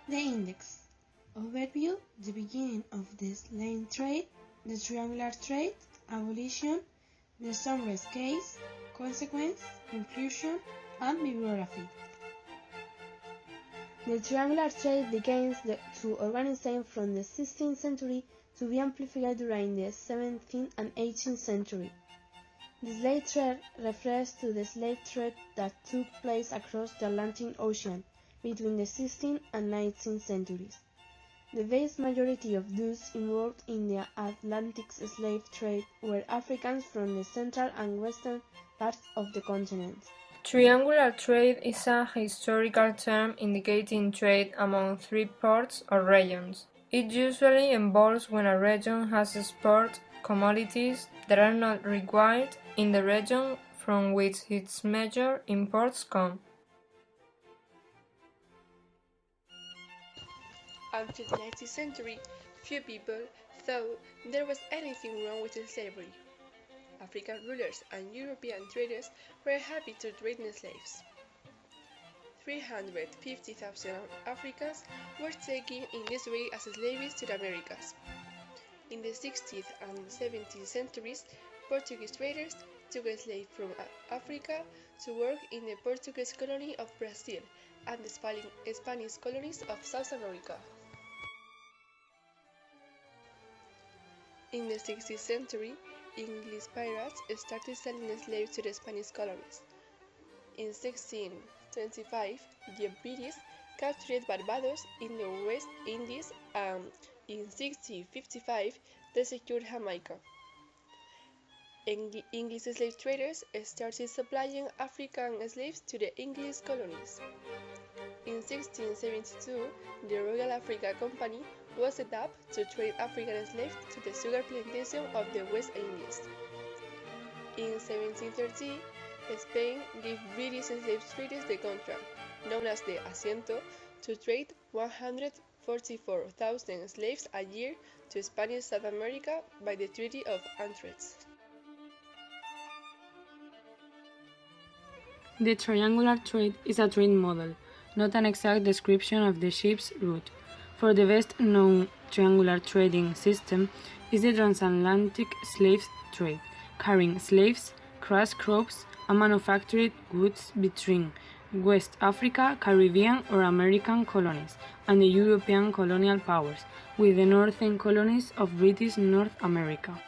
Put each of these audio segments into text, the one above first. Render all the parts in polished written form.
The index. Overview: the beginning of the slave trade, the triangular trade, abolition, the Somers case, consequence, conclusion, and bibliography. The triangular trade begins to organize from the 16th century to be amplified during the 17th and 18th century. The slave trade refers to the slave trade that took place across the Atlantic Ocean between the 16th and 19th centuries. The vast majority of those involved in the Atlantic slave trade were Africans from the central and western parts of the continent. Triangular trade is a historical term indicating trade among three ports or regions. It usually involves when a region has export commodities that are not required in the region from which its major imports come. Until the 19th century, few people thought there was anything wrong with slavery. African rulers and European traders were happy to trade in slaves. 350,000 Africans were taken in this way as slaves to the Americas. In the 16th and 17th centuries, Portuguese traders took slaves from Africa to work in the Portuguese colony of Brazil and the Spanish colonies of South America. In the 16th century, English pirates started selling slaves to the Spanish colonies. In 1625, the British captured Barbados in the West Indies, and in 1655 they secured Jamaica. English slave traders started supplying African slaves to the English colonies. In 1672, the Royal Africa Company was set up to trade African slaves to the sugar plantation of the West Indies. In 1730, Spain gave British slave traders the contract, known as the Asiento, to trade 144,000 slaves a year to Spanish South America by the Treaty of Utrecht. The triangular trade is a trade model, not an exact description of the ship's route. For the best known triangular trading system is the transatlantic slave trade, carrying slaves, cash crops, and manufactured goods between West Africa, Caribbean or American colonies and the European colonial powers, with the northern colonies of British North America.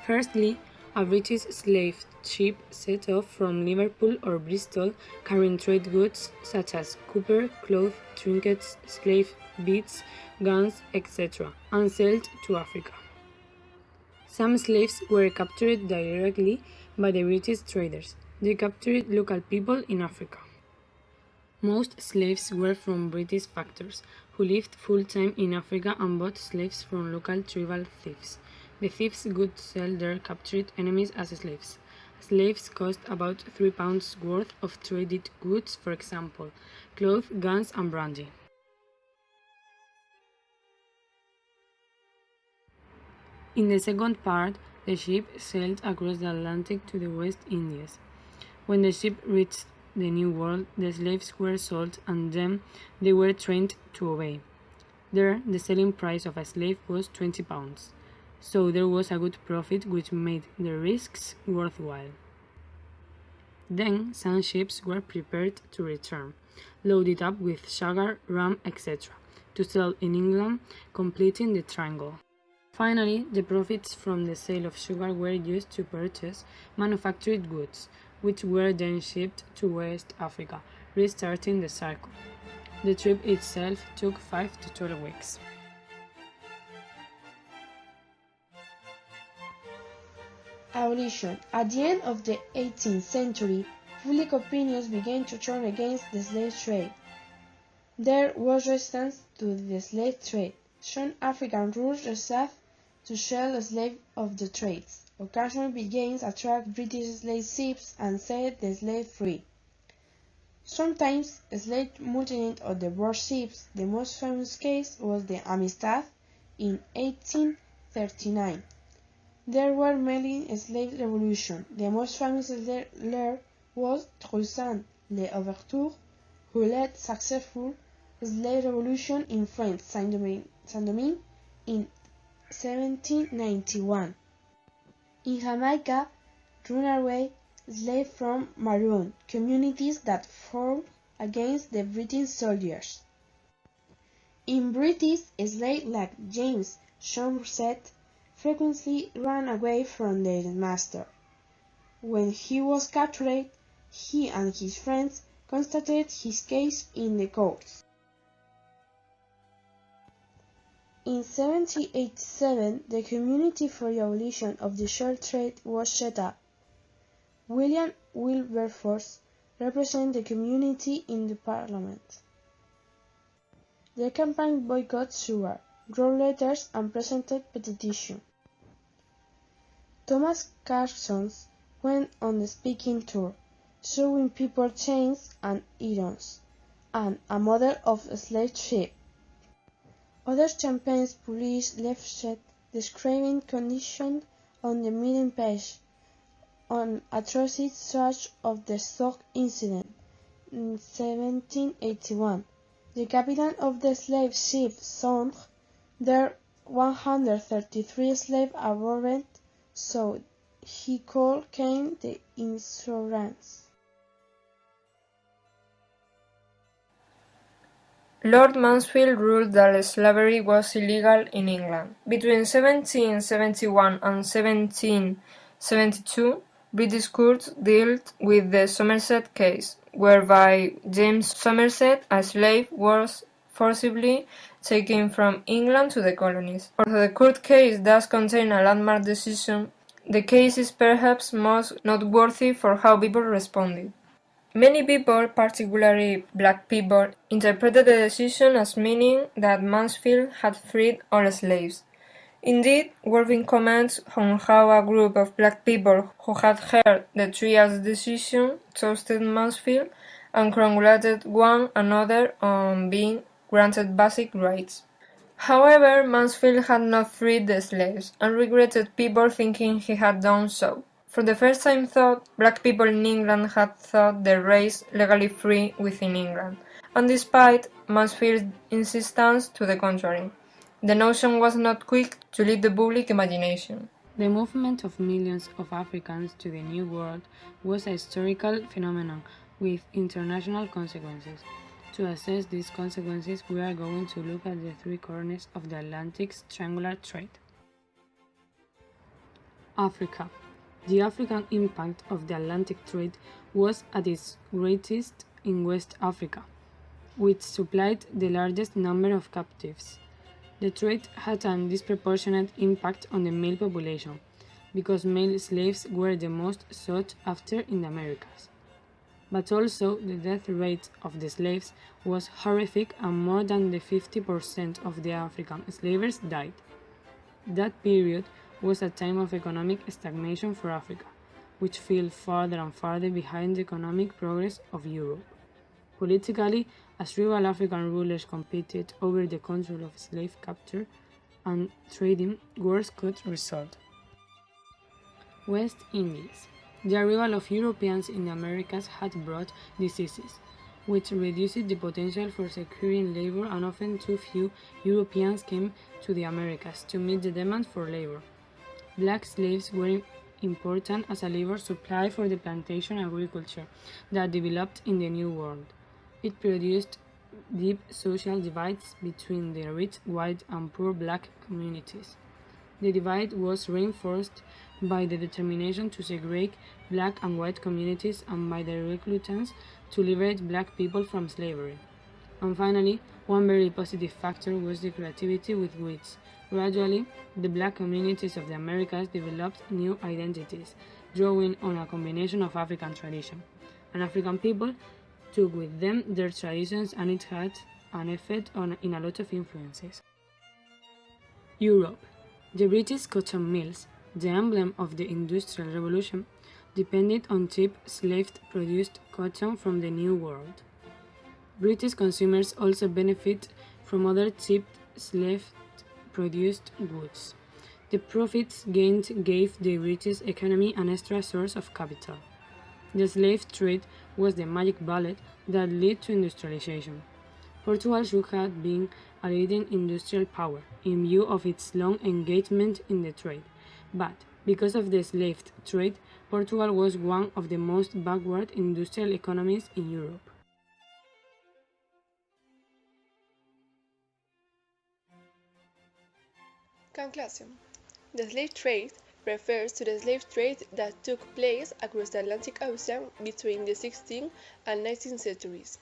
Firstly, a British slave ship set off from Liverpool or Bristol carrying trade goods such as copper, cloth, trinkets, slave beads, guns, etc., and sailed to Africa. Some slaves were captured directly by the British traders. They captured local people in Africa. Most slaves were from British factors, who lived full-time in Africa and bought slaves from local tribal thieves. The thieves would sell their captured enemies as slaves. Slaves cost about £3 worth of traded goods, for example, clothes, guns, and brandy. In the second part, the ship sailed across the Atlantic to the West Indies. When the ship reached the New World, the slaves were sold and then they were trained to obey. There, the selling price of a slave was £20. So there was a good profit which made the risks worthwhile. Then some ships were prepared to return, loaded up with sugar, rum, etc., to sell in England, completing the triangle. Finally, the profits from the sale of sugar were used to purchase manufactured goods, which were then shipped to West Africa, restarting the cycle. The trip itself took 5 to 12 weeks. Abolition. At the end of the 18th century, public opinions began to turn against the slave trade. There was resistance to the slave trade. Some African rulers refused to sell slaves of the trades. Occasionally began to attract British slave ships and set the slave free. Sometimes slave mutinied on the warships. The most famous case was the Amistad in 1839. There were many slave revolutions. The most famous leader was Toussaint Louverture, who led successful slave revolution in French Saint-Domingue in 1791. In Jamaica, runaway slaves from Maroon communities that fought against the British soldiers. In British, slaves like James Somerset frequently ran away from their master. When he was captured, he and his friends constated his case in the courts. In 1787, the Committee for the Abolition of the Slave Trade was set up. William Wilberforce represented the community in the Parliament. The campaign boycotted sugar, wrote letters and presented petitions. Thomas Carson went on the speaking tour, showing people chains and irons, and a model of a slave ship. Other campaigns published leaflets describing conditions on the middle page, on atrocities such as the Sock incident in 1781. The captain of the slave ship sunk. There 133 slaves aboard, so he called Kane the insurance. Lord Mansfield ruled that slavery was illegal in England. Between 1771 and 1772, British courts dealt with the Somerset case, whereby James Somerset, a slave, was forcibly taken from England to the colonies. Although the court case does contain a landmark decision, the case is perhaps most noteworthy for how people responded. Many people, particularly black people, interpreted the decision as meaning that Mansfield had freed all slaves. Indeed, Worthing comments on how a group of black people who had heard the trial's decision toasted Mansfield and congratulated one another on being granted basic rights. However, Mansfield had not freed the slaves, and regretted people thinking he had done so. For the first time black people in England had thought their race legally free within England, and despite Mansfield's insistence to the contrary, the notion was not quick to leave the public imagination. The movement of millions of Africans to the New World was a historical phenomenon with international consequences. To assess these consequences, we are going to look at the three corners of the Atlantic's triangular trade. Africa. The African impact of the Atlantic trade was at its greatest in West Africa, which supplied the largest number of captives. The trade had a disproportionate impact on the male population, because male slaves were the most sought after in the Americas. But also, the death rate of the slaves was horrific, and more than 50% of the African slavers died. That period was a time of economic stagnation for Africa, which fell farther and farther behind the economic progress of Europe. Politically, as rival African rulers competed over the control of slave capture and trading, wars could result. West Indies. The arrival of Europeans in the Americas had brought diseases, which reduced the potential for securing labor, and often too few Europeans came to the Americas to meet the demand for labor. Black slaves were important as a labor supply for the plantation agriculture that developed in the New World. It produced deep social divides between the rich white and poor black communities. The divide was reinforced by the determination to segregate black and white communities and by the reluctance to liberate black people from slavery. And finally, one very positive factor was the creativity with which, gradually, the black communities of the Americas developed new identities, drawing on a combination of African tradition. And African people took with them their traditions, and it had an effect in a lot of influences. Europe. The British cotton mills, the emblem of the Industrial Revolution, depended on cheap slave-produced cotton from the New World. British consumers also benefit from other cheap slave-produced goods. The profits gained gave the British economy an extra source of capital. The slave trade was the magic bullet that led to industrialization. Portugal should have been a leading industrial power in view of its long engagement in the trade, but because of the slave trade, Portugal was one of the most backward industrial economies in Europe. Conclusion. The slave trade refers to the slave trade that took place across the Atlantic Ocean between the 16th and 19th centuries.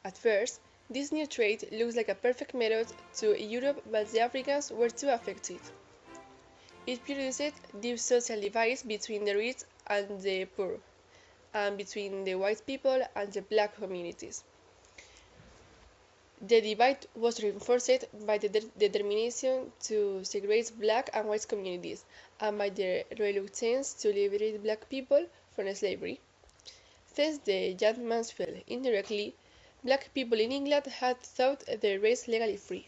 At first, this new trade looks like a perfect method to Europe, but the Africans were too affected. It produced deep social divides between the rich and the poor, and between the white people and the black communities. The divide was reinforced by the determination to segregate black and white communities, and by the reluctance to liberate black people from slavery. Since the young Mansfield indirectly, black people in England had thought their race legally free.